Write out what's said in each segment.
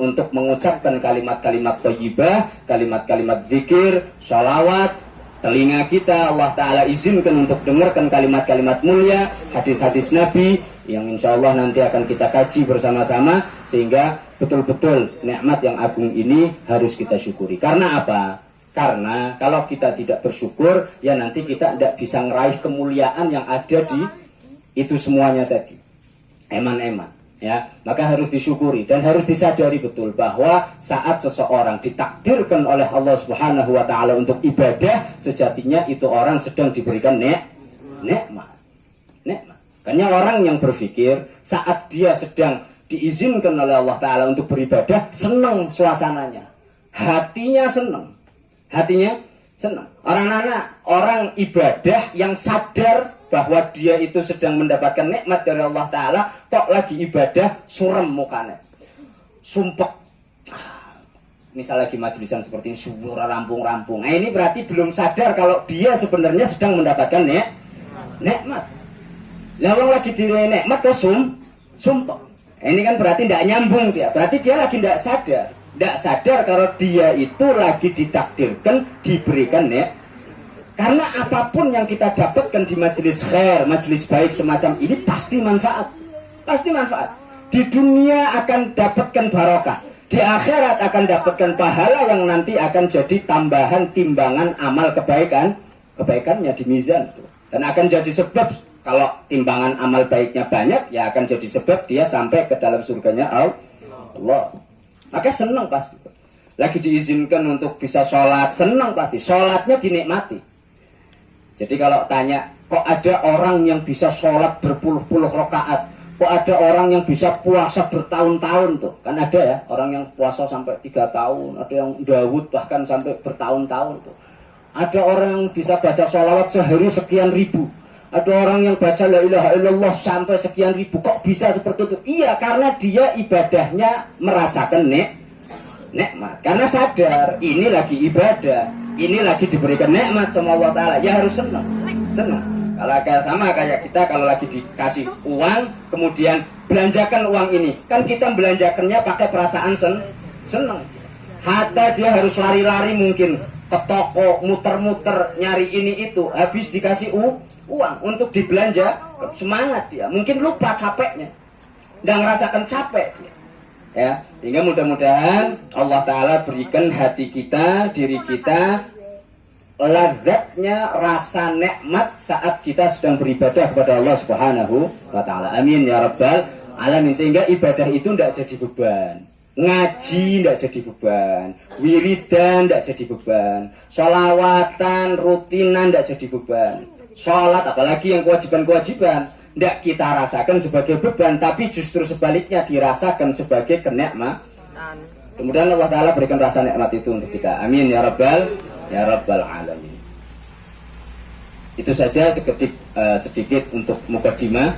untuk mengucapkan kalimat-kalimat thayyibah, kalimat-kalimat zikir, sholawat. Telinga kita Allah Ta'ala izinkan untuk dengarkan kalimat-kalimat mulia, hadis-hadis Nabi yang insya Allah nanti akan kita kaji bersama-sama, sehingga betul-betul nikmat yang agung ini harus kita syukuri. Karena apa? Karena kalau kita tidak bersyukur, ya nanti kita tidak bisa ngeraih kemuliaan yang ada di itu semuanya tadi, eman-eman. Ya, maka harus disyukuri dan harus disadari betul bahwa saat seseorang ditakdirkan oleh Allah Subhanahu wa taala untuk ibadah, sejatinya itu orang sedang diberikan nikmat. Karena orang yang berpikir saat dia sedang diizinkan oleh Allah taala untuk beribadah, senang suasananya. Hatinya senang. Orang ibadah yang sadar bahwa dia itu sedang mendapatkan nikmat dari Allah Ta'ala, kok lagi ibadah surem mukanya, sumpek. Misal lagi majlisan seperti ini, suara rampung-rampung. Nah, ini berarti belum sadar kalau dia sebenarnya sedang mendapatkan nikmat. Lalu lagi diri nikmat kok sumpek. Ini kan berarti tidak nyambung dia. Berarti dia lagi tidak sadar. Tidak sadar kalau dia itu lagi ditakdirkan diberikan nikmat. Karena apapun yang kita dapatkan di majelis khair, majelis baik semacam ini pasti manfaat. Di dunia akan dapatkan barokah, di akhirat akan dapatkan pahala yang nanti akan jadi tambahan timbangan amal kebaikannya di mizan. Dan akan jadi sebab, kalau timbangan amal baiknya banyak, ya akan jadi sebab dia sampai ke dalam surganya Allah. Maka senang pasti. Lagi diizinkan untuk bisa sholat, senang pasti. Sholatnya dinikmati. Jadi kalau tanya, kok ada orang yang bisa sholat berpuluh-puluh rakaat, kok ada orang yang bisa puasa bertahun-tahun tuh, kan ada ya orang yang puasa sampai 3 tahun, ada yang Dawud bahkan sampai bertahun-tahun tuh. Ada orang yang bisa baca sholawat sehari sekian ribu, ada orang yang baca la ilaha illallah sampai sekian ribu. Kok bisa seperti itu? Iya, karena dia ibadahnya merasakan nikmat, karena sadar ini lagi ibadah, ini lagi diberikan nikmat sama Allah Ta'ala, ya harus senang. Kalau sama kayak kita kalau lagi dikasih uang, kemudian belanjakan uang ini, kan kita belanjakannya pakai perasaan senang. Hatta dia harus lari-lari mungkin ke toko, muter-muter nyari ini itu, habis dikasih uang untuk dibelanja, semangat dia, mungkin lupa capeknya, nggak ngerasakan capek dia. Ya, sehingga mudah-mudahan Allah Ta'ala berikan hati kita, diri kita, lazatnya rasa nikmat saat kita sedang beribadah kepada Allah Subhanahu wa Ta'ala. Amin ya rabbal alamin. Sehingga ibadah itu tidak jadi beban, ngaji tidak jadi beban, wiridan tidak jadi beban, sholawatan rutinan tidak jadi beban, sholat apalagi yang kewajiban-kewajiban tidak kita rasakan sebagai beban, tapi justru sebaliknya dirasakan sebagai kenikmatan. Kemudian Allah Ta'ala berikan rasa nikmat itu untuk kita. Amin ya rabbal alamin. Itu saja sedikit untuk mukadimah.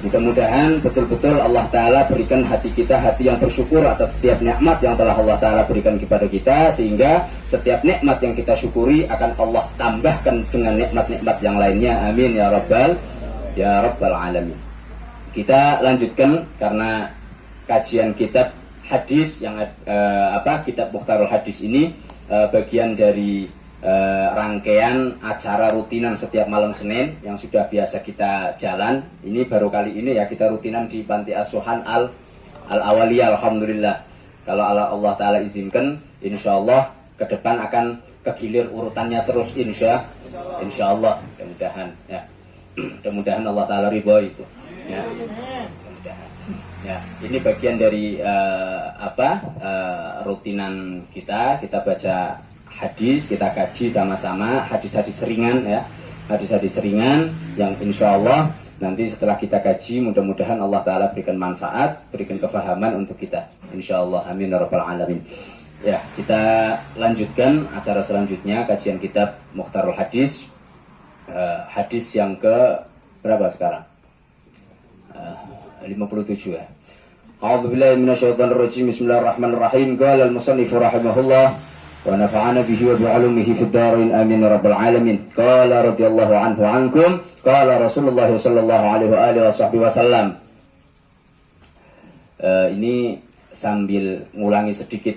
Mudah-mudahan betul-betul Allah Ta'ala berikan hati kita hati yang bersyukur atas setiap nikmat yang telah Allah Ta'ala berikan kepada kita, sehingga setiap nikmat yang kita syukuri akan Allah tambahkan dengan nikmat-nikmat yang lainnya. Amin ya rabbal alamin. Kita lanjutkan karena kajian kitab hadis yang kitab Mukhtarul Hadis ini bagian dari rangkaian acara rutinan setiap malam Senin yang sudah biasa kita jalan. Ini baru kali ini ya kita rutinan di Panti Asuhan Al-Awaliyah. Alhamdulillah, kalau Allah Ta'ala izinkan, insya Allah ke depan akan kegilir urutannya terus, insya Allah. Mudah-mudahan ya, mudah-mudahan Allah Ta'ala ridho itu ya. Ya, ini bagian dari rutinan kita baca hadis, kita kaji sama-sama hadis-hadis ringan ya, hadis-hadis ringan yang insya Allah nanti setelah kita kaji mudah-mudahan Allah Ta'ala berikan manfaat, berikan kefahaman untuk kita insya Allah, amin ya rabbal alamin. Ya, kita lanjutkan acara selanjutnya, kajian kitab Mukhtarul Hadis, hadis yang ke berapa sekarang? 57 ya. A'udzu billahi minasyaitonir rajim. Bismillahirrahmanirrahim. Qala al-musannif rahimahullah wa nafa'ana bihi wa bi'ulumihi fid dharain amin ya rabbal alamin. Qala radhiyallahu anhu ankum qala Rasulullah sallallahu alaihi wa alihi wasallam. Ini sambil ngulangi sedikit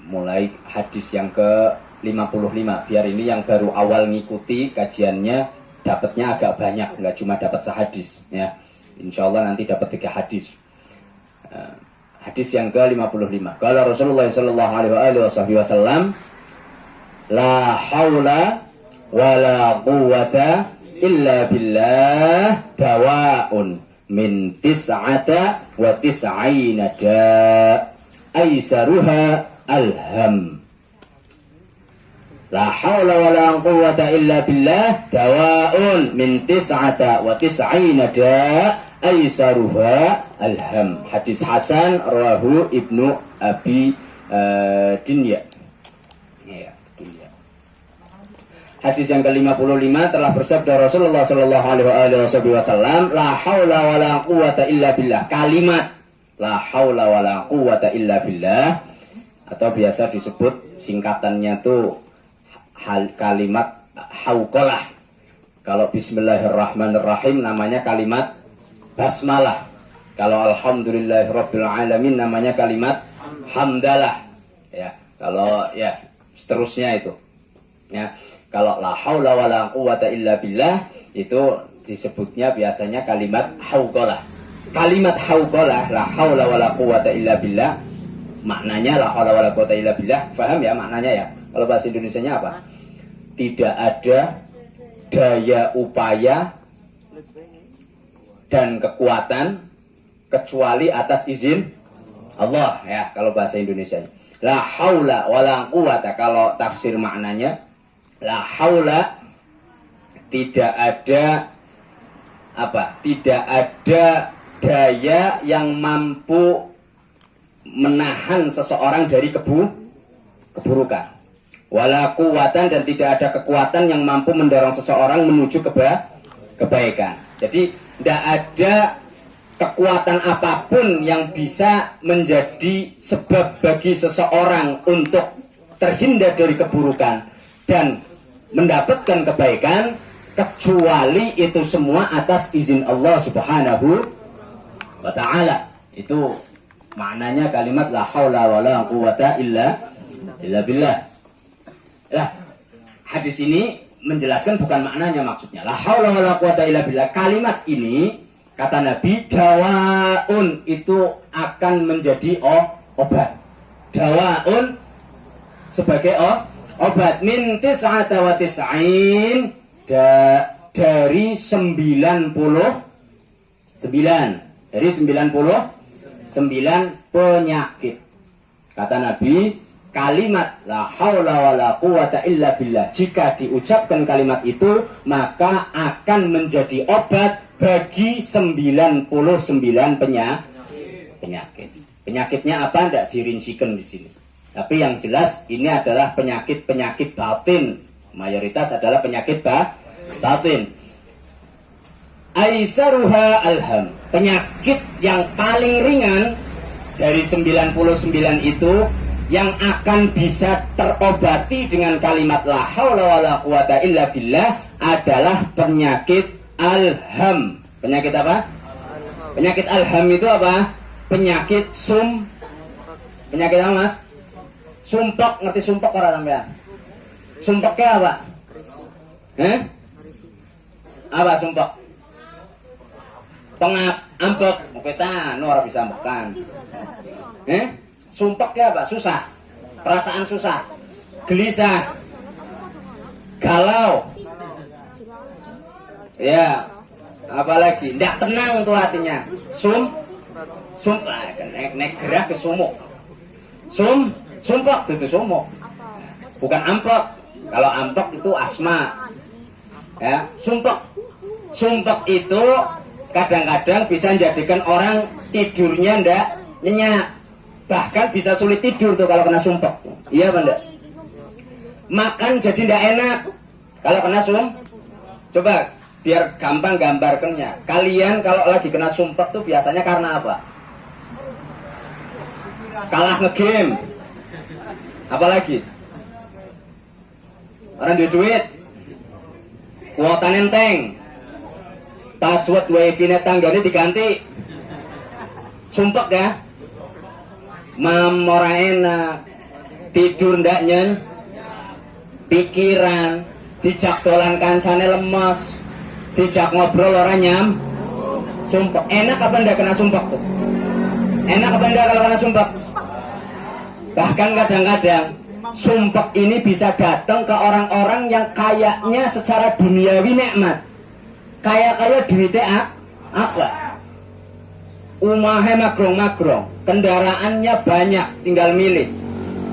mulai hadis yang ke 55 biar ini yang baru awal ngikuti kajiannya dapatnya agak banyak, nggak cuma dapat sehadis ya. Insya Allah nanti dapat 3 hadis. Hadis yang ke-55. Qala Rasulullah sallallahu alaihi wasallam, la haula wala quwwata illa billah dawa'un min tis'ata wa tis'ina da' aisaruha alham. La haula wala quwwata illa billah dawa'un min tis'ata wa tis'ina da' aisaruha alham. Hadis hasan rawahu Ibnu Abi Dunya. Ya, Dunya. Hadis yang ke-55 telah bersabda Rasulullah sallallahu alaihi wasallam, la haula wala quwwata illa billah. Kalimat la haula wala quwwata illa billah atau biasa disebut singkatannya tuh kalimat hauqalah. Kalau bismillahirrahmanirrahim namanya kalimat basmalah. Kalau alhamdulillahirabbil alamin namanya kalimat hamdalah. Ya, kalau ya seterusnya itu. Ya, kalau la haula wala quwwata illa billah itu disebutnya biasanya kalimat hauqalah. Kalimat hauqalah, la haula wala quwwata illa billah, maknanya la haula wala quwwata illa billah. Paham ya maknanya ya? Kalau bahasa Indonesianya apa? Tidak ada daya upaya dan kekuatan kecuali atas izin Allah ya, kalau bahasa Indonesia. La haula wala quwwata, kalau tafsir maknanya la haula, tidak ada apa? Tidak ada daya yang mampu menahan seseorang dari keburukan. Wala quwwatan, dan tidak ada kekuatan yang mampu mendorong seseorang menuju kebaikan. Jadi tidak ada kekuatan apapun yang bisa menjadi sebab bagi seseorang untuk terhindar dari keburukan dan mendapatkan kebaikan kecuali itu semua atas izin Allah Subhanahu wa ta'ala. Itu maknanya kalimat la haula wala quwwata illa billah. Nah, hadis ini menjelaskan bukan maknanya, maksudnya la haula wala quwwata illa billah. Kalimat ini kata Nabi, dawaun, itu akan menjadi obat. Dawaun sebagai obat min tis'ata wa tis'in, dari 99 penyakit. Kata Nabi, kalimat la haula wala quwwata illa billah, jika diucapkan kalimat itu maka akan menjadi obat bagi 99 penyakit. Penyakitnya apa? Tidak dirincikan di sini. Tapi yang jelas ini adalah penyakit batin. Mayoritas adalah penyakit batin. Aisaruha alham. Penyakit yang paling ringan dari 99 itu yang akan bisa terobati dengan kalimat la haula wala quwwata illa billah adalah penyakit alham. Penyakit apa? Penyakit alham itu apa? Penyakit penyakit apa, Mas? Sumpek, ngerti sumpek orang sampean? Sumpeknya apa? Apa sumpek? Pengap, ampek, muketa, ora bisa ambekan. Sumpeknya apa? Susah. Perasaan susah. Gelisah. Galau. Ya, apalagi tidak tenang tuh hatinya. Sumpah nek gerah ke sumuk. Sumpek itu sumuk. Bukan ampek. Kalau ampek itu asma. Ya, sumpek. Sumpek itu kadang-kadang bisa menjadikan orang tidurnya ndak nyenyak. Bahkan bisa sulit tidur tuh kalau kena sumpek. Iya apa enggak? Makan jadi ndak enak kalau kena Coba biar gampang gambarkannya. Kalian kalau lagi kena sumpek tuh biasanya karena apa? Kalah ngegame. Apalagi? Orang duit. Kuota nenteng. Password wifi-nya tanggane diganti. Sumpek ya. Mam ora enak. Tidur ndak nyen. Pikiran dijak dolan kancane lemes. Dijak ngobrol ora nyam. Sumpek. Enak apa ndak kena sumpek tuh? Enak apa ndak kalau kena sumpek? Bahkan kadang-kadang sumpek ini bisa datang ke orang-orang yang kayaknya secara duniawi nikmat. Kaya duitnya apa? Umahnya magrong-magrong, kendaraannya banyak, tinggal milih.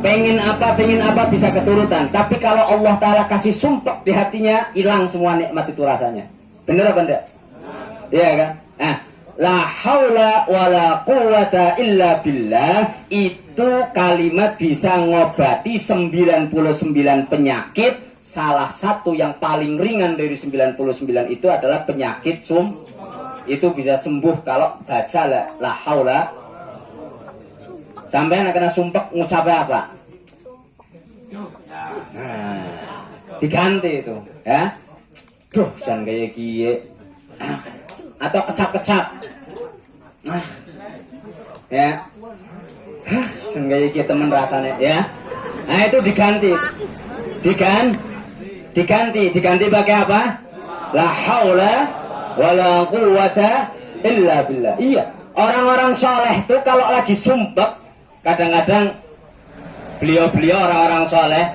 Pengen apa bisa keturutan. Tapi kalau Allah Ta'ala kasih sumpek di hatinya, hilang semua nikmat itu rasanya. Bener apa enggak? Iya kan? Nah, la haula wala quwata illa billah itu kalimat bisa ngobati 99 penyakit. Salah satu yang paling ringan dari 99 itu adalah penyakit itu bisa sembuh kalau baca la haula. Sampai kena sumpek ngucapnya apa? Nah, diganti itu ya. Duh, jangan kayak gini. Atau kecap-kecap. Nah, ya. Jangan kayak gini temen rasanya ya. Nah, itu diganti pakai apa? La haula wala quwata illa billah. Iya, orang-orang soleh itu kalau lagi sumpek, kadang-kadang beliau orang-orang soleh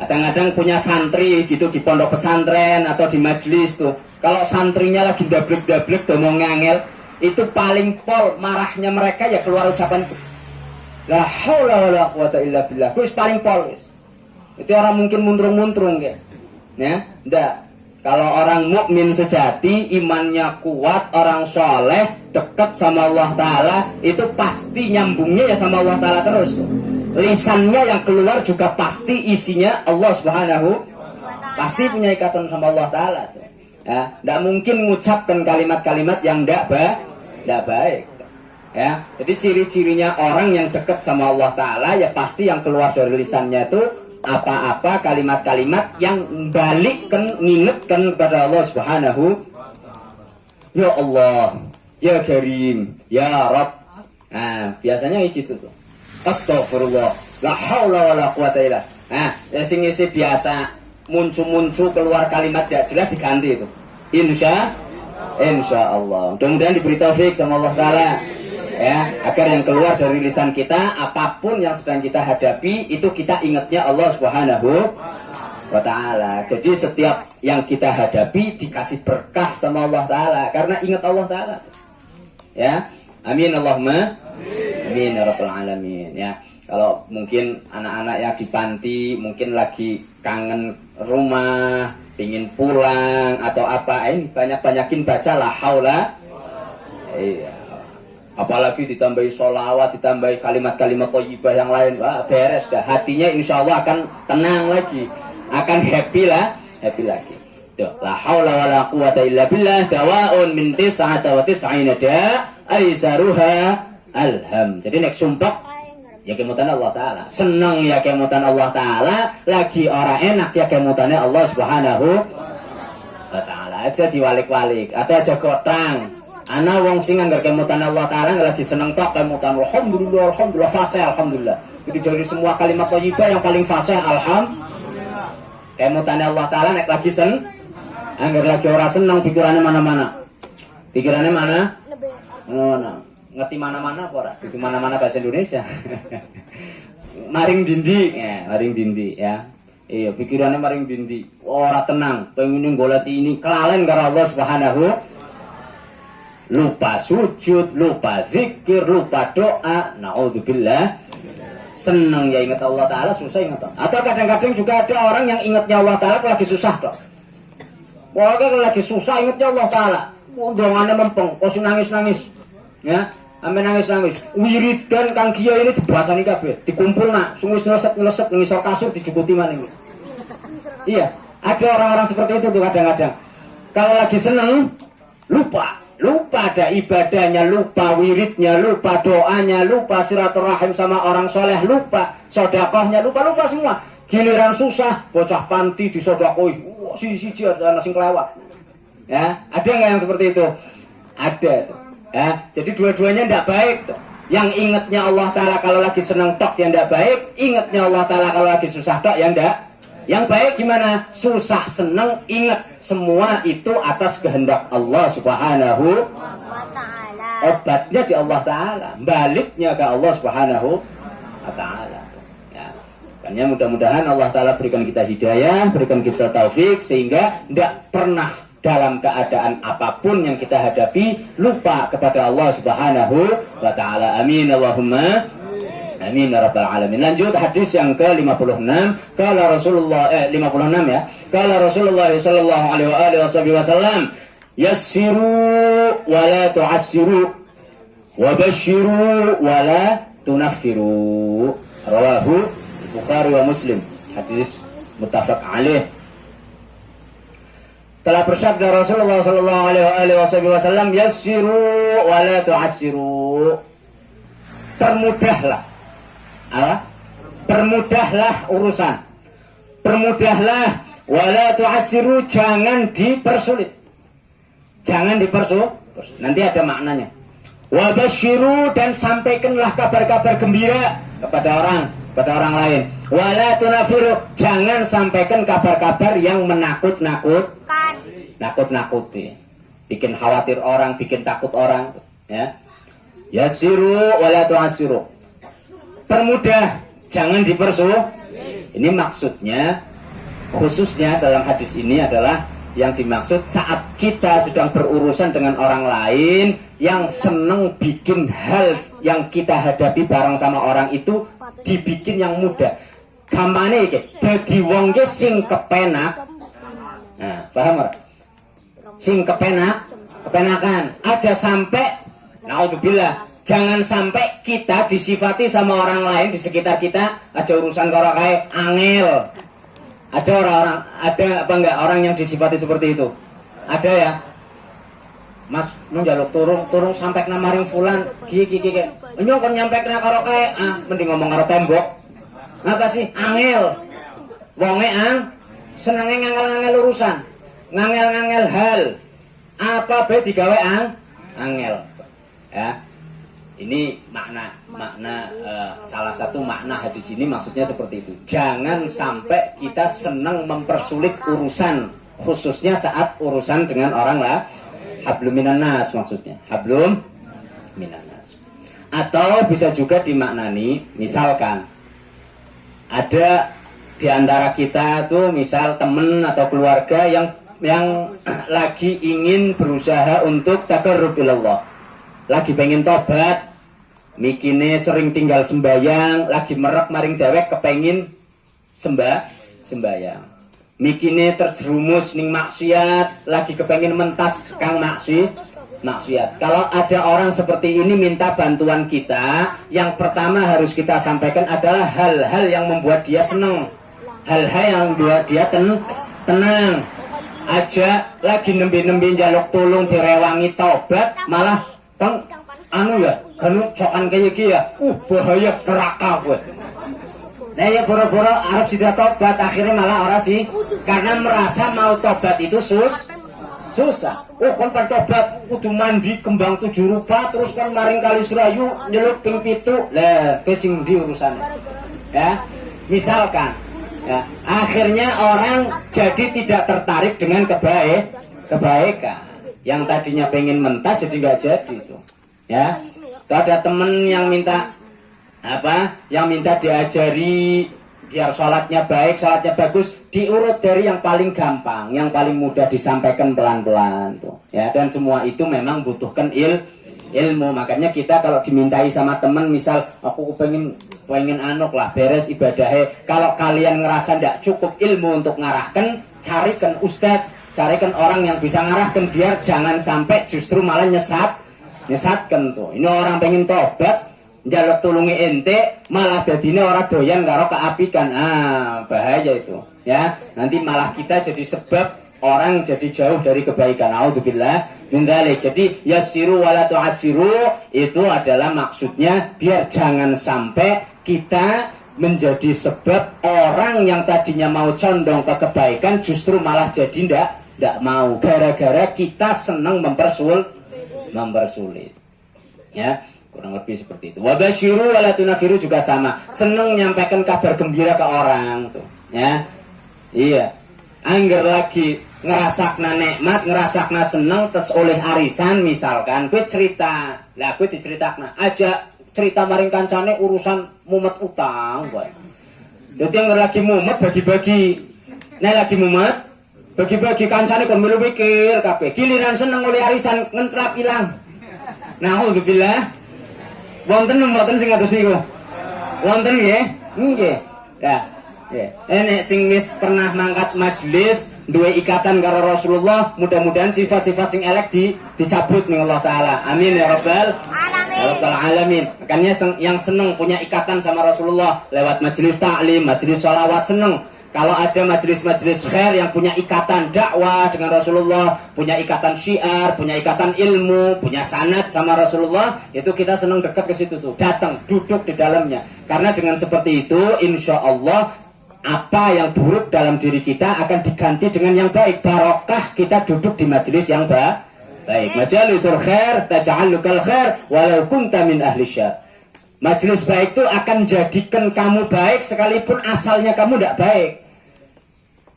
kadang-kadang punya santri gitu di pondok pesantren atau di majelis tuh. Kalau santrinya lagi dablek tuh mau ngangel, itu paling pol marahnya mereka ya keluar ucapan la haula wala quwata illa billah. Terus paling pol guys. Itu orang mungkin muntrung ya. Ya, enggak. Kalau orang mukmin sejati, imannya kuat, orang soleh, dekat sama Allah Ta'ala, itu pasti nyambungnya ya sama Allah Ta'ala terus. Lisannya yang keluar juga pasti isinya Allah Subhanahu. Pasti punya ikatan sama Allah Ta'ala. Ya, enggak mungkin mengucapkan kalimat-kalimat yang enggak baik. Ya, jadi ciri-cirinya orang yang dekat sama Allah Ta'ala, ya pasti yang keluar dari lisannya itu apa-apa kalimat-kalimat yang balikkan, ngingetkan kepada Allah Subhanahu. Ya Allah, ya Karim, ya Rabb. Nah, biasanya gitu tuh. Astagfirullah, la haula wala quwata illa. Nah, sing isi biasa muncul keluar kalimat tidak jelas diganti itu. Insya Allah. Mudah-mudahan diberi taufik sama Allah Ta'ala. Ya, agar yang keluar dari lisan kita apapun yang sedang kita hadapi itu kita ingatnya Allah Subhanahu wa Ta'ala. Jadi setiap yang kita hadapi dikasih berkah sama Allah Ta'ala karena ingat Allah Ta'ala. Ya, amin Allahumma amin ya rabbal alamin. Ya, kalau mungkin anak-anak yang di panti mungkin lagi kangen rumah, ingin pulang atau apa, ini banyakin baca la haula. Iya. Apalagi ditambahi sholawat, ditambahi kalimat-kalimat thayyibah yang lain, wah beres dah. Hatinya insya Allah akan tenang lagi, akan happy lagi. Tuh, la haula wala quwata illa billah, dawaun min tis'ata wa tis'ina da aisaruha alham. Jadi nek sumpek ya kemutan Allah Ta'ala, seneng ya kemutan Allah Ta'ala, lagi orang enak ya kemutannya Allah Subhanahu wa Ta'ala. Aja diwalik-walik atau aja gotang. Ana wong sing anggar kemutan Allah Ta'ala lagi seneng tok kemutan alhamdulillah fasih alhamdulillah. Itu jadi semua kalimat thayyibah yang paling fasih alhamdulillah. Kemutan Allah Ta'ala nek lagi anggar lagi ora seneng pikirannya mana-mana. Pikirannya mana? Ngerti mana-mana apa ora? Itu mana-mana bahasa Indonesia. Maring dindi ya. Iya, pikirannya maring dindi. Ora tenang, pengen golek ini kelalen karo Allah Subhanahu. lupa sujud, lupa zikir, lupa doa. Naudzubillah. Senang ya ingat Allah Ta'ala, susah ingat Allah. Atau kadang-kadang juga ada orang yang ingatnya Allah Ta'ala lagi susah dok. Pokoknya lagi susah ingatnya Allah Ta'ala. Dongannya mempeng, kok nangis-nangis. Ya, sampai nangis-nangis. Wiridan kang kiai ini dibahasani kabeh, dikumpul nak, sungguh nyeleset ngisor kasur dijukuti mana ini. Iya, ada orang-orang seperti itu tuh kadang-kadang. Kalau lagi seneng, lupa ada ibadahnya, lupa wiridnya, lupa doanya, lupa silaturahim sama orang soleh, lupa sodakohnya, lupa semua. Giliran susah, bocah panti disodakoi, si ada nasi kelewat. Ya, ada nggak yang seperti itu? Ada. Ya, jadi dua-duanya tidak baik. Yang ingatnya Allah Ta'ala kalau lagi senang tok yang tidak baik, ingatnya Allah Ta'ala kalau lagi susah tok yang tidak. Yang baik gimana? Susah senang ingat, semua itu atas kehendak Allah Subhanahu wa Ta'ala. Obatnya di Allah Ta'ala, baliknya ke Allah Subhanahu wa Ta'ala. Ya. Makanya mudah-mudahan Allah Ta'ala berikan kita hidayah, berikan kita taufik, sehingga tidak pernah dalam keadaan apapun yang kita hadapi lupa kepada Allah Subhanahu wa Ta'ala. Amin Allahumma amin ya rabbal alamin. Lanjut hadis yang ke-56. Kala Rasulullah 56 ya. Kala Rasulullah sallallahu alaihi wasallam, yassiru wa la tu'assiru wa basyiru wa la tunaffiru. Rawahu Bukhari wa Muslim. Hadis muttafaq alaih. Telah bersabda Rasulullah sallallahu alaihi wasallam, yassiru wa la tu'assiru. Permudahlah. Permudahlah urusan. Permudahlah, wala tu'assiru, jangan dipersulit. Jangan dipersulit. Nanti ada maknanya. Wa basyiru, dan sampaikanlah kabar-kabar gembira kepada orang lain. Wala tunafiru, jangan sampaikan kabar-kabar yang menakut-nakutkan. Nakut-nakuti. Bikin khawatir orang, bikin takut orang, ya. Yassiru wala tu'assiru. Permudah, jangan dipersulit. Ini maksudnya, khususnya dalam hadis ini adalah yang dimaksud saat kita sedang berurusan dengan orang lain yang seneng bikin hal yang kita hadapi bareng sama orang itu dibikin yang mudah. Gampangnya iki, dadi wong ki sing kepenak. Nah, paham ora? Sing kepenakan aja sampai naudzubillah. Jangan sampai kita disifati sama orang lain di sekitar kita aja urusan karo kae angel. Ada orang-orang, ada apa enggak orang yang disifati seperti itu? Ada ya. Mas, mau jaluk turung sampai ke maring fulan, gigi. Enyo kon nyampe kena karo kae, mending ngomong karo tembok. Ngapa sih? Angel. Wonge senenge ngangel-ngangel urusan. Ngangel-ngangel hal. Apa bae digawe angel. Ya. Ini makna salah satu makna hadis ini maksudnya seperti itu. Jangan sampai kita senang mempersulit urusan, khususnya saat urusan dengan orang lah. Hablum minan nas maksudnya. Hablum minan nas. Atau bisa juga dimaknani, misalkan ada di antara kita tuh misal teman atau keluarga yang lagi ingin berusaha untuk taqarrub ilallah. Lagi pengen tobat, mikine sering tinggal sembayang, lagi merek maring dewek kepengin sembayang. Mikine terjerumus ning maksiat, lagi kepengin mentas kang maksiat. Kalau ada orang seperti ini minta bantuan kita, yang pertama harus kita sampaikan adalah hal-hal yang membuat dia senang. Hal-hal yang membuat dia tenang. Aja lagi nembe-nembe njaluk tulung direwangi tobat, malah Kang cokan kayak gini ya, bahaya neraka gue. Nah ya boro-boro Arab sudah tobat, akhirnya malah orang sih, karena merasa mau tobat itu susah. Kan tobat, kudu mandi kembang 7 rupa, terus kan maring kali serayu, nyeluk ping 7, lah kesing di urusannya. Ya, misalkan, ya, akhirnya orang jadi tidak tertarik dengan kebaikan. Yang tadinya pengen mentas jadi nggak jadi itu. Ya, ada temen yang minta diajari biar sholatnya baik, sholatnya bagus, diurut dari yang paling gampang, yang paling mudah disampaikan pelan-pelan tuh. Ya, dan semua itu memang butuhkan ilmu. Makanya kita kalau dimintai sama teman, misal aku pengen anuk lah beres ibadahnya, kalau kalian ngerasa tidak cukup ilmu untuk ngarahkan, carikan ustadz, carikan orang yang bisa ngarahkan, biar jangan sampai justru malah nyesatkan tuh. Ini orang pengen tobat, njaluk tulungi ente, malah dadine orang doyan karo keapikan. Bahaya itu ya, nanti malah kita jadi sebab orang jadi jauh dari kebaikan. Auzubillah min dzalik. Jadi yassiru wala tu'assiru itu adalah maksudnya biar jangan sampai kita menjadi sebab orang yang tadinya mau condong ke kebaikan justru malah jadi ndak mau, gara-gara kita senang mempersulit. Ya, kurang lebih seperti itu. Wabasyiru wala tunafiru juga sama, senang nyampaikan kabar gembira ke orang tuh. Ya, iya. Angger lagi ngerasakna nikmat, ngerasakna seneng, tes oleh arisan misalkan, gue cerita, lah gue diceritakna aja cerita maring kancane urusan mumet utang, gue. Jadi yang lagi mumet bagi-bagi, lagi mumet bagi-bagi kancane kon melu pikir kabeh, giliran seneng oleh arisan ngencrap ilang. Nah, alhamdulillah, wonten mboten sing ngatos niku? Wonten nggih? Nggih. Ya. Enek sing wis pernah mangkat majelis duwe ikatan karo Rasulullah, mudah-mudahan sifat-sifat sing elek dicabut ning Allah taala. Amin ya rabbal alamin. Makanya yang seneng punya ikatan sama Rasulullah lewat majelis taklim, majelis sholawat, seneng. Kalau ada majelis-majelis khair yang punya ikatan dakwah dengan Rasulullah, punya ikatan syiar, punya ikatan ilmu, punya sanad sama Rasulullah, itu kita senang dekat ke situ tuh, datang, duduk di dalamnya. Karena dengan seperti itu, insya Allah apa yang buruk dalam diri kita akan diganti dengan yang baik. Barokah kita duduk di majelis yang baik. Majalisul khair taj'alukal khair walau kunta min ahli syarr. Majelis baik itu akan jadikan kamu baik sekalipun asalnya kamu tidak baik.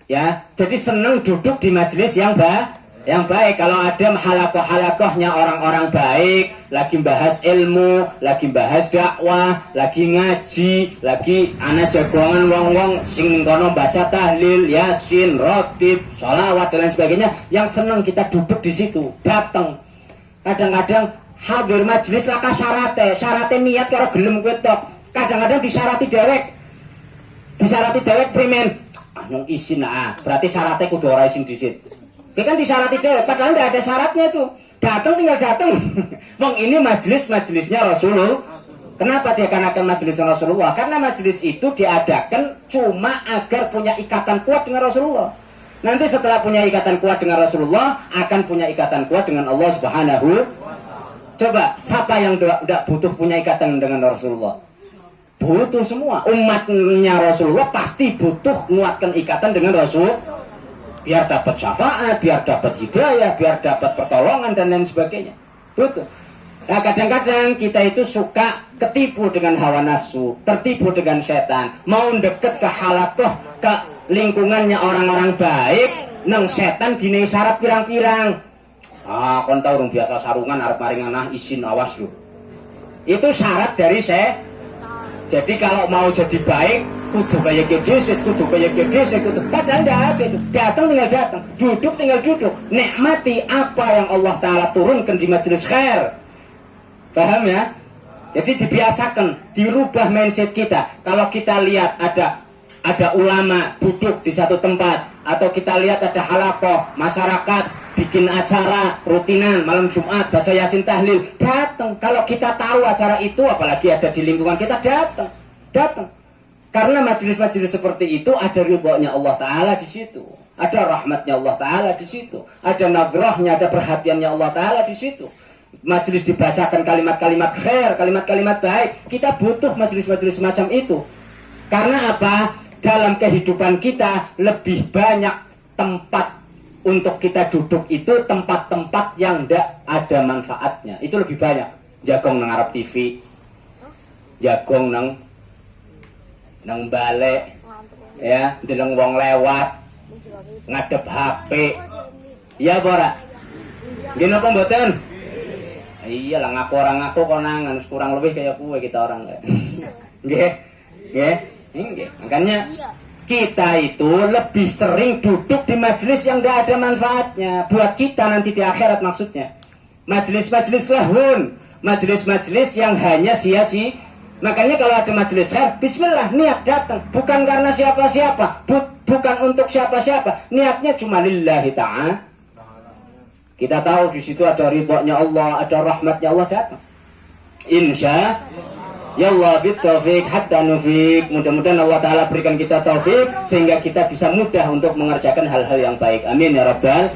Ya, jadi senang duduk di majelis yang baik. Kalau ada halakoh-halakohnya orang-orang baik, lagi bahas ilmu, lagi bahas dakwah, lagi ngaji, lagi anak jagongan wong-wong sing kono baca tahlil, yasin, rotib, sholawat dan lain sebagainya, yang senang kita duduk di situ, datang. Kadang-kadang hadir majelis laka syaratnya niat karo gelem kowe tok. Kadang-kadang disyarati dewek primen nyong isin berarti syaratnya kudu ora isin disit. Kowe kan disyarati dewek padahal enggak ada syaratnya tuh. Datang tinggal datang. Wong ini majelisnya Rasulullah. Kenapa diadakan majelis Rasulullah? Karena majelis itu diadakan cuma agar punya ikatan kuat dengan Rasulullah. Nanti setelah punya ikatan kuat dengan Rasulullah akan punya ikatan kuat dengan Allah Subhanahu. Coba, siapa yang tidak butuh punya ikatan dengan Rasulullah? Butuh semua. Umatnya Rasulullah pasti butuh menguatkan ikatan dengan Rasul. Biar dapat syafaat, biar dapat hidayah, biar dapat pertolongan dan lain sebagainya. Butuh. Nah, kadang-kadang kita itu suka ketipu dengan hawa nafsu, tertipu dengan setan. Mau deket ke halakoh, ke lingkungannya orang-orang baik, nang setan dine syarat pirang-pirang. Kon tau rung biasa sarungan arep maringan isin awas lu. Itu syarat dari saya. Jadi kalau mau jadi baik kudu kayak gedhe, kudu kayak gedhe, kudu. Padahal enggak ada itu. Datang tinggal datang, duduk tinggal duduk. Nikmati apa yang Allah taala turunkan di majelis khair. Paham ya? Jadi dibiasakan, dirubah mindset kita. Kalau kita lihat ada ulama duduk di satu tempat, atau kita lihat ada halakoh masyarakat bikin acara rutinan malam Jumat baca yasin tahlil, datang. Kalau kita tahu acara itu, apalagi ada di lingkungan kita, datang. Karena majelis-majelis seperti itu ada ridhonya Allah Taala di situ, ada rahmatnya Allah Taala di situ, ada nadrahnya, ada perhatiannya Allah Taala di situ. Majelis dibacakan kalimat-kalimat khair, kalimat-kalimat baik. Kita butuh majelis-majelis semacam itu. Karena apa? Dalam kehidupan kita lebih banyak tempat untuk kita duduk itu tempat-tempat yang tidak ada manfaatnya. Itu lebih banyak. Jagong nang Arab TV, jagong nang balik, ya, deleng wong lewat, ngadep HP. Iya bora. Gini apa mboten? Iya lah, ngaku orang ngaku konangan kurang lebih kayak kue kita orang. Nggih. Makanya kita itu lebih sering duduk di majelis yang tidak ada manfaatnya buat kita nanti di akhirat, maksudnya majelis-majelis lahun, majelis-majelis yang hanya sia-sia. Makanya kalau ada majelis khair, bismillah, niat datang bukan karena siapa-siapa, bukan untuk siapa-siapa, niatnya cuma lillahi ta'ala. Kita tahu di situ ada ridhonya Allah, ada rahmatnya Allah, datang. Insya ya Allah bitaufiq hatta nufiq. Mudah-mudahan Allah Ta'ala berikan kita taufik sehingga kita bisa mudah untuk mengerjakan hal-hal yang baik. Amin ya Rabbal.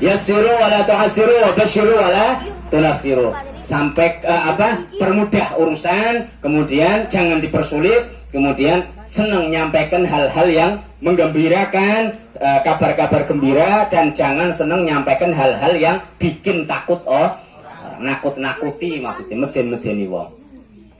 Yassiru wala tu'assiru wa basyiru wala tunaffiru. Sampai permudah urusan, kemudian jangan dipersulit, kemudian senang nyampaikan hal-hal yang menggembirakan, kabar-kabar gembira, dan jangan senang nyampaikan hal-hal yang bikin takut, nakut-nakuti, maksudnya meden-medeni wong.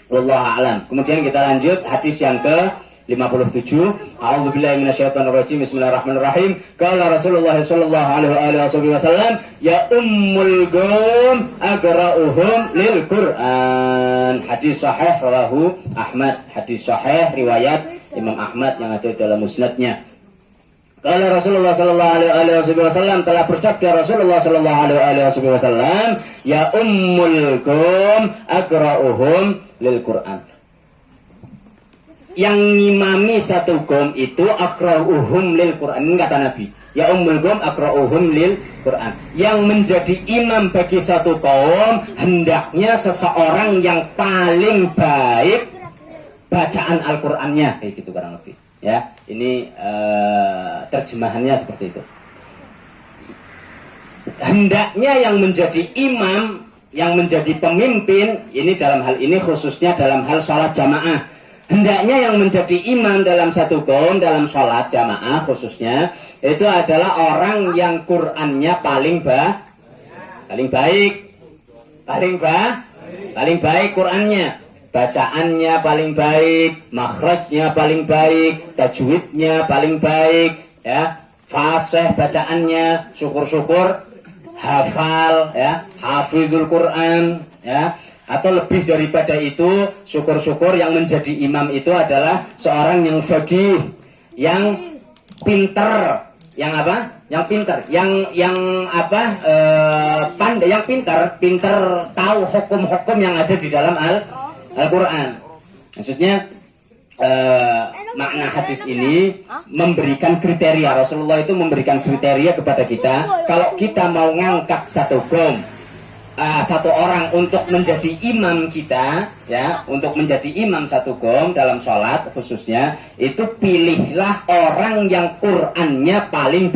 Wallahu a'lam. Kemudian kita lanjut hadis yang ke-57. A'udzubillahi minasyaitonirrajim. Bismillahirrahmanirrahim. Qala Rasulullah sallallahu alaihi wasallam, ya ummul qum aqra'uhum lil Qur'an. Hadis sahih rawahu Ahmad. Hadis sahih riwayat Imam Ahmad yang ada dalam musnadnya. Kalau Rasulullah sallallahu alaihi wasallam telah bersabda, Rasulullah sallallahu alaihi wasallam, ya ummul qum aqra'uhum lil Qur'an. Yang ngimami satu qom itu aqra'uhum lil Qur'an. Ini kata Nabi, ya ummul qum aqra'uhum lil Qur'an. Yang menjadi imam bagi satu kaum hendaknya seseorang yang paling baik bacaan Al-Qur'annya, kayak gitu kurang lebih. Ya, ini terjemahannya seperti itu. Hendaknya yang menjadi imam, yang menjadi pemimpin, ini dalam hal ini khususnya dalam hal sholat jamaah. Hendaknya yang menjadi imam dalam satu kaum, dalam sholat jamaah khususnya, itu adalah orang yang Qur'annya paling baik Qur'annya. Bacaannya paling baik, makhrajnya paling baik, tajwidnya paling baik, ya, fasih bacaannya, syukur-syukur hafal, ya, hafizul Quran, ya, atau lebih daripada itu, syukur-syukur yang menjadi imam itu adalah seorang yang faqih, yang pinter, yang apa? Yang pinter, pandai, yang pinter tahu hukum-hukum yang ada di dalam Al-Quran. Maksudnya makna hadis ini memberikan kriteria. Rasulullah itu memberikan kriteria kepada kita. Kalau kita mau ngangkat satu orang untuk menjadi imam kita, ya, untuk menjadi imam satu kaum dalam sholat khususnya, itu pilihlah orang yang Qur'annya paling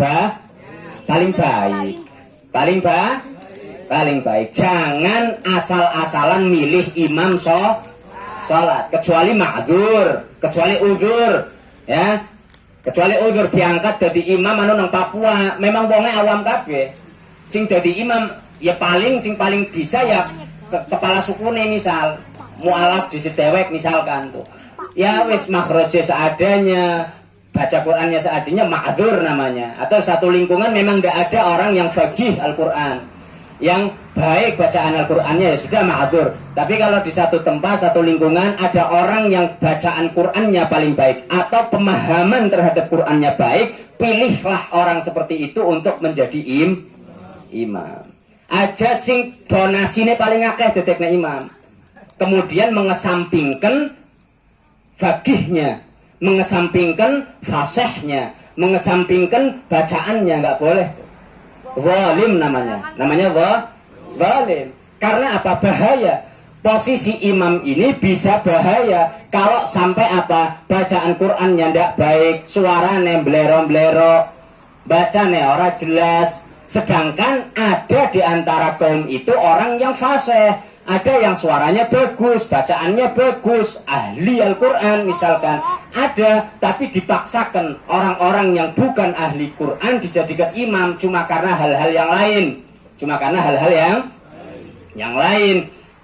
baik. Jangan asal-asalan milih imam sholat, kecuali ma'dzur, kecuali uzur, ya, kecuali uzur diangkat jadi imam nang Papua, memang wonge awam kabeh. Sing jadi imam ya sing paling bisa ya kepala sukune, misal mualaf di sedewek misalkan tuh. Ya wis makhraje seadanya, baca Qur'annya seadanya, ma'dzur namanya. Atau satu lingkungan memang enggak ada orang yang faqih Al-Qur'an, yang baik bacaan Al-Qur'annya, ya sudah ma'dzur. Tapi kalau di satu tempat, satu lingkungan ada orang yang bacaan Qur'annya paling baik atau pemahaman terhadap Qur'annya baik, pilihlah orang seperti itu untuk menjadi imam. Aja sing donasine paling akeh dedekne imam. Kemudian mengesampingkan faqihnya, mengesampingkan fasihnya, mengesampingkan bacaannya, nggak boleh. Zalim namanya zalim. Karena apa? Bahaya. Posisi imam ini bisa bahaya kalau sampai bacaan Qur'annya ndak baik, suarane blero-blero, bacane ora jelas. Sedangkan ada di antara kaum itu orang yang fasih, ada yang suaranya bagus, bacaannya bagus, ahli Al-Qur'an misalkan. Ada, tapi dipaksakan orang-orang yang bukan ahli Quran dijadikan imam cuma karena hal-hal yang lain. Yang lain,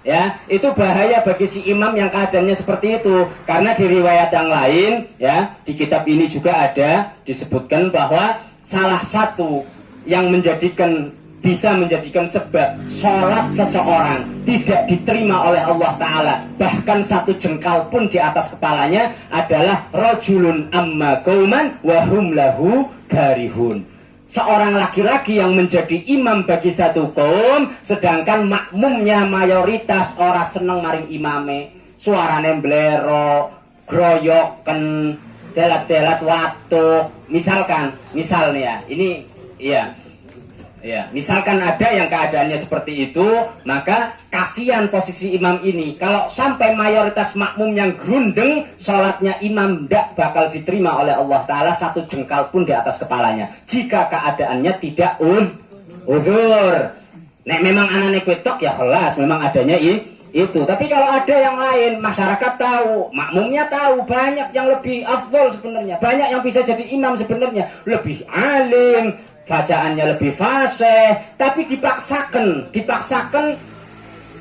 ya, itu bahaya bagi si imam yang keadaannya seperti itu. Karena di riwayat yang lain, ya, di kitab ini juga ada disebutkan bahwa salah satu yang menjadikan bisa menjadikan sebab sholat seseorang tidak diterima oleh Allah Ta'ala, bahkan satu jengkal pun di atas kepalanya, adalah rajulun amma qauman wahum lahu karihun. Seorang laki-laki yang menjadi imam bagi satu kaum, sedangkan makmumnya mayoritas orang seneng maring imame, suarane blero, groyoken, delat-delat watuk. Misalnya ini misalkan ada yang keadaannya seperti itu, maka kasihan posisi imam ini. Kalau sampai mayoritas makmum yang grundeng, sholatnya imam tidak bakal diterima oleh Allah Ta'ala satu jengkal pun di atas kepalanya, jika keadaannya tidak uzur. Nek memang anane kwetok ya kelas, memang adanya itu. Tapi kalau ada yang lain, masyarakat tahu, makmumnya tahu, banyak yang lebih afdol sebenarnya, banyak yang bisa jadi imam sebenarnya, lebih alim, bacaannya lebih fasih, tapi dipaksakan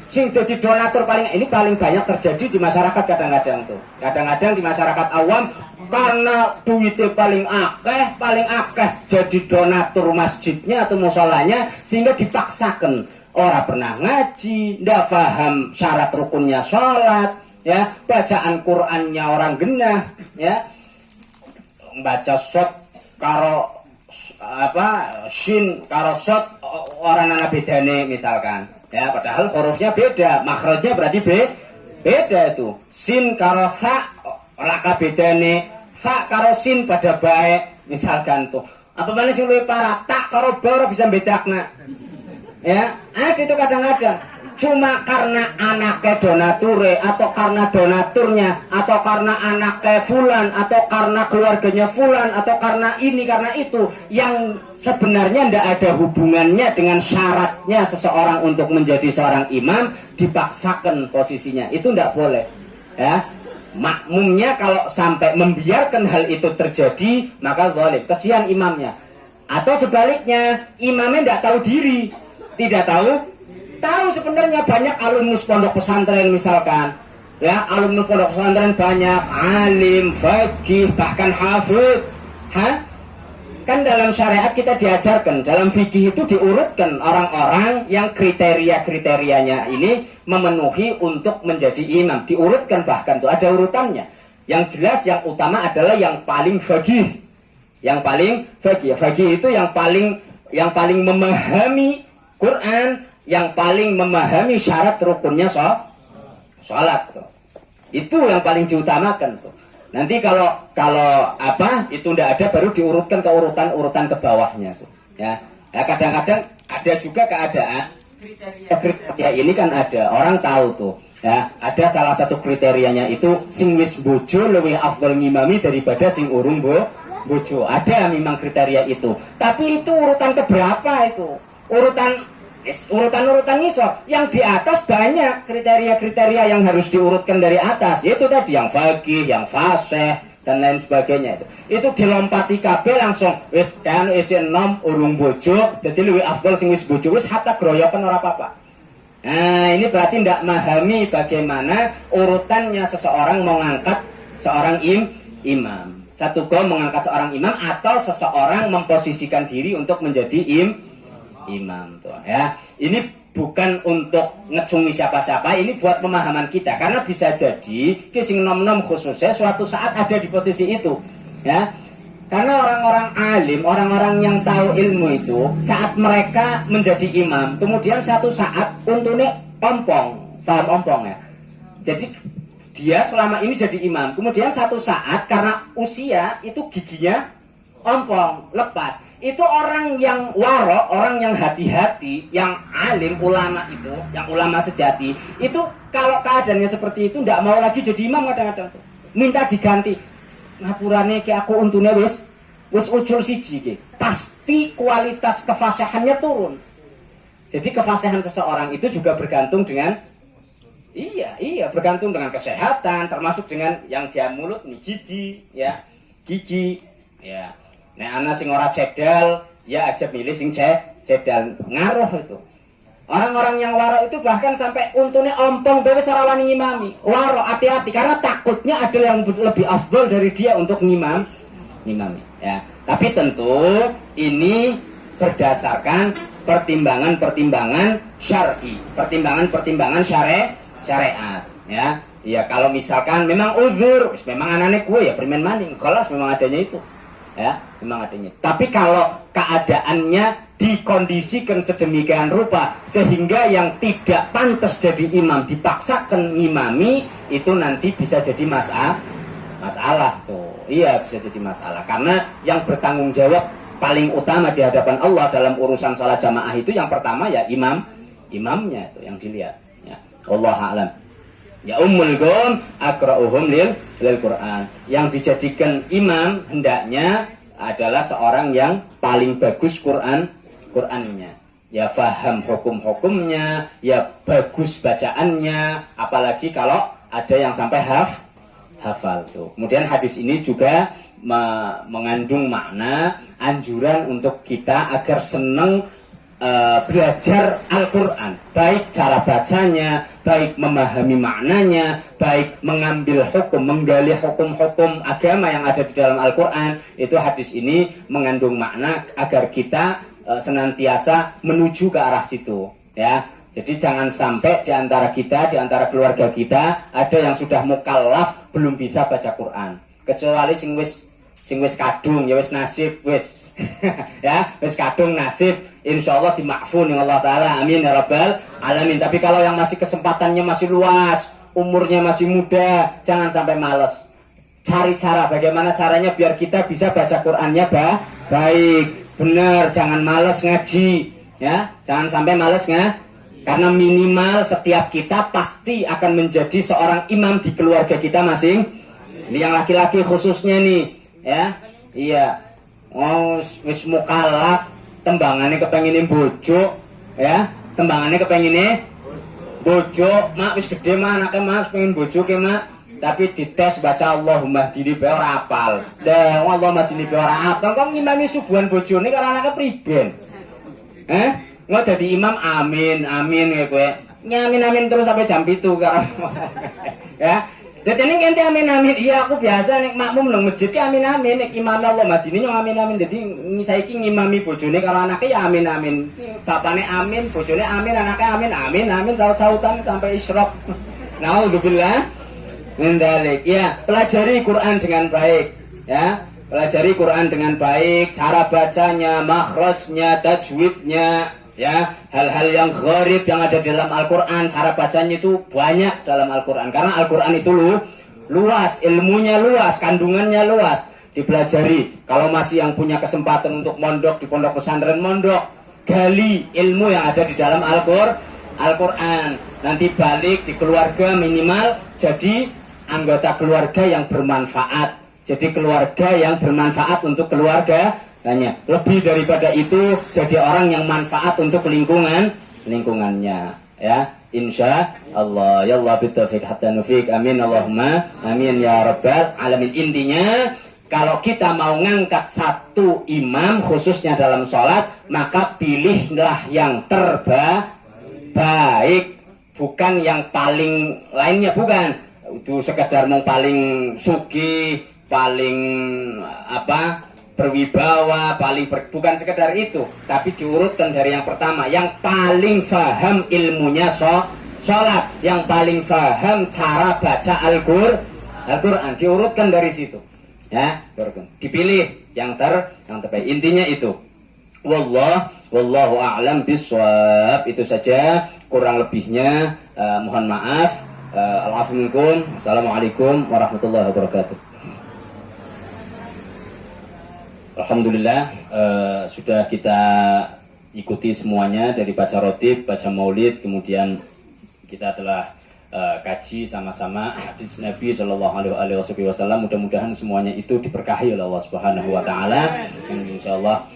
sing dadi donatur paling banyak terjadi di masyarakat kadang-kadang tuh. Kadang-kadang di masyarakat awam, karena duitnya paling akeh jadi donatur masjidnya atau musolanya, sehingga dipaksakan. Orang pernah ngaji, ndak paham syarat rukunnya sholat, ya, bacaan Qur'annya orang genah, ya, baca shot karo shin karo shot orang anak bedane misalkan, ya, padahal hurufnya beda, makhrajnya berarti beda itu. Sin karo fa laka bedane, fa karo sin pada baik misalkan tuh. Apa mana sing luwih parah, tak karo ba bisa bedakna. Ya, ada itu kadang-kadang. Cuma karena anaknya donature, atau karena donaturnya, atau karena anaknya fulan, atau karena keluarganya fulan, atau karena ini, karena itu, yang sebenarnya tidak ada hubungannya dengan syaratnya seseorang untuk menjadi seorang imam, dipaksakan posisinya. Itu tidak boleh, ya. Makmumnya kalau sampai membiarkan hal itu terjadi, maka boleh, kesian imamnya. Atau sebaliknya, imamnya tidak tahu diri, tidak tahu sebenarnya. Banyak alumnus pondok pesantren misalkan, ya, alumnus pondok pesantren banyak, alim, faqih, bahkan hafid. Kan dalam syariat kita diajarkan, dalam fikih itu diurutkan orang-orang yang kriteria-kriterianya ini memenuhi untuk menjadi imam, diurutkan, bahkan tuh ada urutannya. Yang jelas yang utama adalah yang paling faqih. Faqih itu yang paling memahami Quran, yang paling memahami syarat rukunnya sholat tuh. Itu yang paling diutamakan tuh. Nanti kalau itu tidak ada, baru diurutkan ke urutan ke bawahnya tuh, ya. Ya, kadang-kadang ada juga keadaan kriteria ini kan ada orang tahu tuh, ya, ada salah satu kriterianya itu sing wis bojo luwih afdal ngimami daripada sing urung bojo. Ada memang kriteria itu, tapi itu urutan keberapa itu? Urutan iso, yang di atas banyak kriteria-kriteria yang harus diurutkan dari atas, yaitu tadi yang faqih, yang fasih, dan lain sebagainya. Itu dilompati kabeh langsung wis kan isin nom urung bojo, dadi luwih afdal sing wis bojo, wis hatta groyoken ora apa-apa. Nah, ini berarti tidak memahami bagaimana urutannya seseorang mengangkat seorang imam. Satu kaum mengangkat seorang imam, atau seseorang memposisikan diri untuk menjadi imam tuh, ya. Ini bukan untuk ngecungi siapa-siapa, ini buat pemahaman kita, karena bisa jadi sing nom-nom khususnya suatu saat ada di posisi itu, ya. Karena orang-orang alim, orang-orang yang tahu ilmu itu, saat mereka menjadi imam, kemudian satu saat untune ompong, paham ompong ya. Jadi dia selama ini jadi imam, kemudian satu saat karena usia itu giginya ompong, lepas. Itu orang yang waro, orang yang hati-hati, yang alim, ulama itu, yang ulama sejati, itu kalau keadaannya seperti itu tidak mau lagi jadi imam kadang-kadang tuh. Minta diganti. Ngapurane ki aku untune wis ucul siji ki. Pasti kualitas kefasihannya turun. Jadi kefasihan seseorang itu juga bergantung dengan bergantung dengan kesehatan, termasuk dengan yang dia mulut nih, gigi, ya. Nek ana sing ora cedal, ya aja milih sing cedal, ngaruh itu. Orang-orang yang waro itu bahkan sampai untune ompong wis ora wani ngimami. Waro, hati-hati, karena takutnya ada yang lebih afdal dari dia untuk ngimami, ya. Tapi tentu ini berdasarkan pertimbangan syar'i, pertimbangan syariat, ya. Ya kalau misalkan memang uzur, memang anaknya gue ya permen maning, kelas memang adanya itu, ya memang adanya. Tapi kalau keadaannya dikondisikan sedemikian rupa sehingga yang tidak pantas jadi imam dipaksakan ngimami, itu nanti bisa jadi masalah tuh. Iya bisa jadi masalah karena yang bertanggung jawab paling utama di hadapan Allah dalam urusan salat jamaah itu yang pertama ya imamnya itu yang dilihat. Ya. Allah a'lam. Ya ummul qaum aqra'uhum lil Quran. Yang dijadikan imam hendaknya adalah seorang yang paling bagus Qur'annya. Ya faham hukum-hukumnya, ya bagus bacaannya, apalagi kalau ada yang sampai hafal tuh. Kemudian hadis ini juga mengandung makna anjuran untuk kita agar senang belajar Al-Quran, baik cara bacanya, baik memahami maknanya, baik mengambil hukum, menggali hukum-hukum agama yang ada di dalam Al-Quran. Itu hadis ini mengandung makna agar kita senantiasa menuju ke arah situ, ya. Jadi jangan sampai di antara kita, di antara keluarga kita ada yang sudah mukallaf belum bisa baca Quran, kecuali sing wis kadung, ya wis nasib wis ya wis kadung nasib, insyaallah dimakfun yang Allah Ta'ala, amin ya rabbal alamin. Tapi kalau yang masih kesempatannya masih luas, umurnya masih muda, jangan sampai males. Cari cara bagaimana caranya biar kita bisa baca Qur'annya baik, benar, jangan males ngaji, ya, jangan sampai males karena minimal setiap kita pasti akan menjadi seorang imam di keluarga kita masing. Ini yang laki-laki khususnya nih, ya, iya. Oh, wis mukallaf, tembangannya kepenginin bojo, ya, tembangannya kepenginin bojo, mak wis gede mak, anaknya mak pengen bojo ke mak, tapi dites baca Allahumma hdini be ora apal. Dah Allahumma hdini be ora apal, kok ngimami subuhan bojone karo anaknya priben. Nggak jadi imam amin ya kowe. Nyamin terus sampai jam 7 karo. Ya. Jadi ini kente amin. Iya aku biasa nek makmum nang masjid ki amin. Nek imam Allah madini yo amin. Jadi saiki ngimami bojone karo anake ya amin. Bapakne amin, bojone amin, anake amin. Saut-sautan sampai isyraq. Nauzubillah min dzalik. Ya, pelajari Quran dengan baik, ya. Pelajari Quran dengan baik, cara bacanya, makhrajnya, tajwidnya, ya, hal-hal yang gharib yang ada di dalam Al-Quran, cara bacanya itu banyak dalam Al-Quran karena Al-Quran itu luas, ilmunya luas, kandungannya luas, dipelajari. Kalau masih yang punya kesempatan untuk mondok di pondok pesantren, mondok, gali ilmu yang ada di dalam Al-Quran, nanti balik di keluarga minimal jadi anggota keluarga yang bermanfaat, jadi keluarga yang bermanfaat untuk keluarga. Tanya, lebih daripada itu jadi orang yang manfaat untuk lingkungannya, ya, insya Allah. Ya Allah bitaufiq hatta nufiq, amin Allahumma amin ya rabbal alamin. Intinya kalau kita mau ngangkat satu imam khususnya dalam sholat, maka pilihlah yang terbaik, bukan yang paling lainnya, bukan itu sekedar mau paling sugih, paling berwibawa, bukan sekedar itu, tapi diurutkan dari yang pertama, yang paling paham ilmunya sholat, yang paling paham cara baca Al-Quran, diurutkan dari situ, ya, dipilih yang terbaik. Intinya itu, wallahu a'lam bishawab. Itu saja, kurang lebihnya mohon maaf. Al-afu minkum. Assalamualaikum warahmatullahi wabarakatuh. Alhamdulillah, sudah kita ikuti semuanya dari baca rotib, baca maulid, kemudian kita telah kaji sama-sama hadis Nabi Shallallahu Alaihi Wasallam. Mudah-mudahan semuanya itu diberkahi oleh Allah Subhanahu Wa Taala, dan insya Allah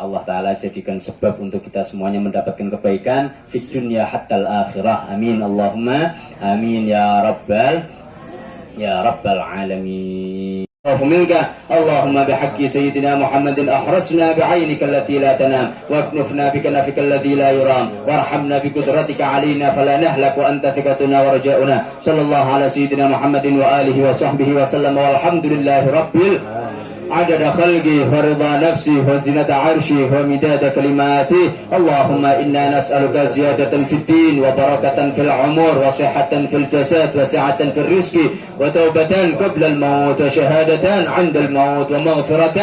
Allah Taala jadikan sebab untuk kita semuanya mendapatkan kebaikan fid dunya hatta al-akhirah. Amin Allahumma amin ya rabbal alamin. منك اللهم بحق سيدنا محمد أحرسنا بعينك التي لا تنام، واكنفنا بكنفك الذي لا يرام، وارحمنا بقدرتك علينا فلا نهلك وأنت ثقتنا ورجاؤنا. صلى الله على سيدنا محمد وآله وصحبه وسلم، والحمد لله رب العالمين. عدد خلقه ورضا نفسه وزنة عرشه ومداد كلماته. اللهم إنا نسألك زيادة في الدين وبركة في العمر وصحة في الجسد وسعة في الرزق وتوبة قبل الموت وشهادة عند الموت ومغفرة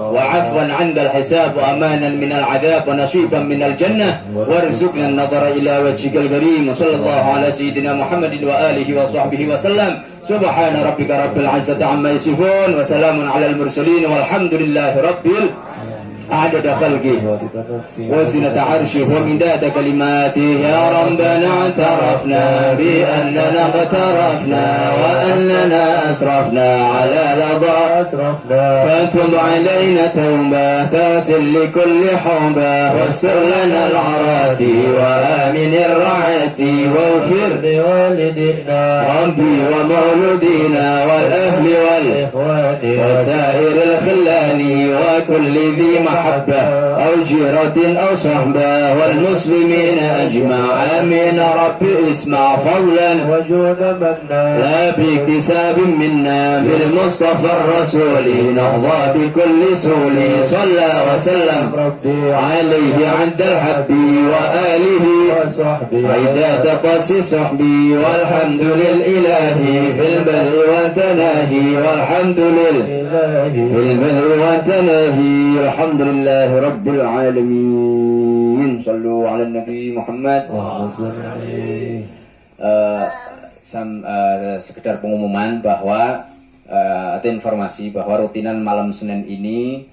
وعفوا عند الحساب وأمانا من العذاب ونصيبا من الجنة وارزقنا النظر إلى وجهك الكريم. صلى الله على سيدنا محمد وآله وصحبه وسلم. سبحان ربك رب العزة عما يصفون وسلام على المرسلين والحمد لله رب عدد خلقه وزنة عرشه ومداد كلماته. يا ربنا اعترفنا بأننا اغترفنا وأننا أسرفنا على لظى فتب علينا توبة تغسل لكل حوبة واستر لنا العراتي وآمن الرعاتي واغفر لوالدنا ربي ومولودينا والأهل والإخوان وسائر الخلان وكل ذي محبة أو جيرة أو صحبة والمسلمين أجمع. آمين رب اسمع فضلا وجود منا لا باكتساب منا بالمصطفى الرسول نهضى بكل سول. صلى وسلم ربي عليه عند الحب وآله وصحبه عداد قص صحبي والحمد للإله في البر والتناهي والحمد لله في البر والتناهي. الحمد لله رب العالمين. صلوا على النبي محمد. Sekedar pengumuman bahwa atau informasi bahwa rutinan malam Senin ini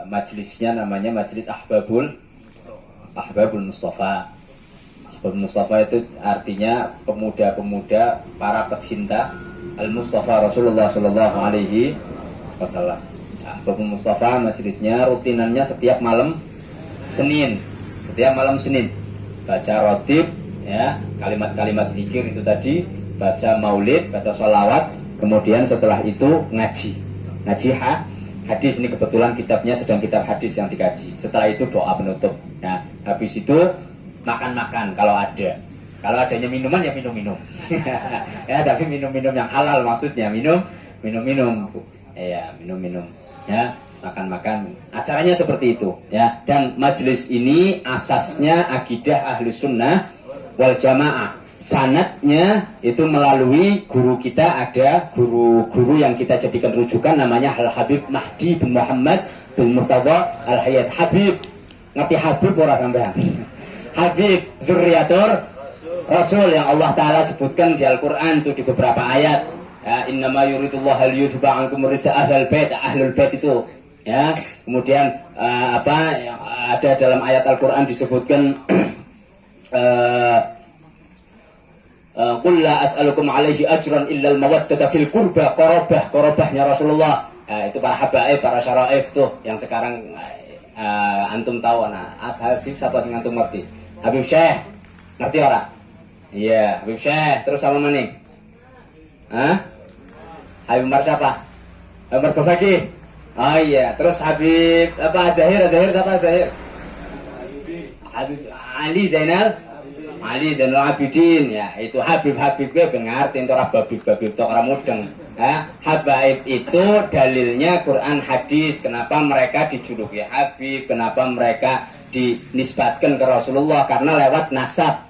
majelisnya namanya Majelis Ahbabul Mustafa. Ahbabul Mustafa itu artinya pemuda-pemuda para pecinta Al-Mustafa Rasulullah Sallallahu Alaihi Wasallam. Ahbabul Mustafa majelisnya rutinannya setiap malam Senin. Baca rotib, ya, kalimat-kalimat zikir itu tadi, baca maulid, baca sholawat, kemudian setelah itu ngaji hadis. Ini kebetulan kitabnya sedang kitab hadis yang dikaji. Setelah itu doa penutup. Nah, habis itu makan-makan kalau ada. Kalau adanya minuman ya minum-minum. Ya, tapi minum-minum yang halal maksudnya, minum-minum. Ya, minum-minum. Ya, makan-makan. Acaranya seperti itu, ya. Dan majelis ini asasnya akidah Ahlus Sunnah wal Jamaah. Sanadnya itu melalui guru kita, ada guru-guru yang kita jadikan rujukan, namanya Al Habib Mahdi bin Muhammad bin Murtadha Al Hayat. Habib, ngerti Habib ora sampean? Habib dzurriyatur Rasul yang Allah Ta'ala sebutkan di Al-Quran itu di beberapa ayat. Ya, innama yuridullah hal yudhba ankum rijsa ahlul bait itu, ya. Kemudian yang ada dalam ayat Al-Quran disebutkan qul la as'alukum alaihi ajran illal mawaddata fil qurba. Qorobahnya Rasulullah. Itu para habaib, para syaraif tuh yang sekarang antum tahu. Nah, Habib siapa sing antum ngerti? Habib Syekh. Ngerti ora? Iya, Habib Syekh. Terus sama mana? Habib Umar siapa? Umar Gofaki. Oh iya, terus Habib Zahir siapa Zahir? Habib Ali Zainal Abidin, ya. Itu Habib gue ngerti ora babib tok ora mudeng. Habaib itu dalilnya Quran hadis. Kenapa mereka dijuluki Habib? Kenapa mereka dinisbatkan ke Rasulullah? Karena lewat nasab.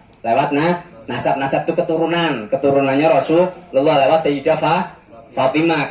Nasab itu keturunannya Rasulullah lewat Sayyidah Fatimah.